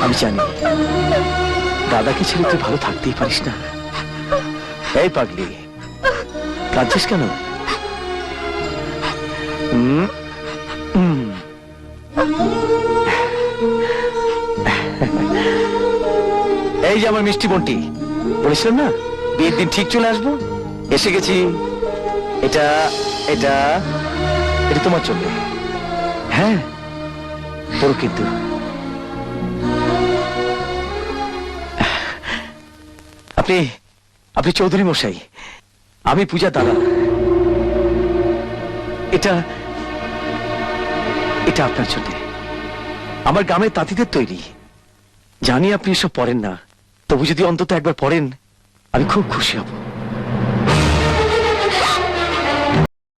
আমি জানি দাদাকে ছেড়ে তুই ভালো থাকতেই পারিস না। এই পাগলি, কাঁদছিস কেন? এই যে আমার মিষ্টি বোনটি, বলেছিলাম না বিয়ের দিন ঠিক চলে আসবো। এসে গেছি। এটা এটা এটা তোমার জন্য। হ্যাঁ, তোর কিন্তু আপনি আপনি চৌধুরী মশাই, আমি পূজা দাদা। এটা এটা আপনার জন্য, আমার গ্রামের তাঁতিদের তৈরি। জানি আপনি এসব পড়েন না, তবু যদি অন্তত একবার পড়েন আমি খুব খুশি হব।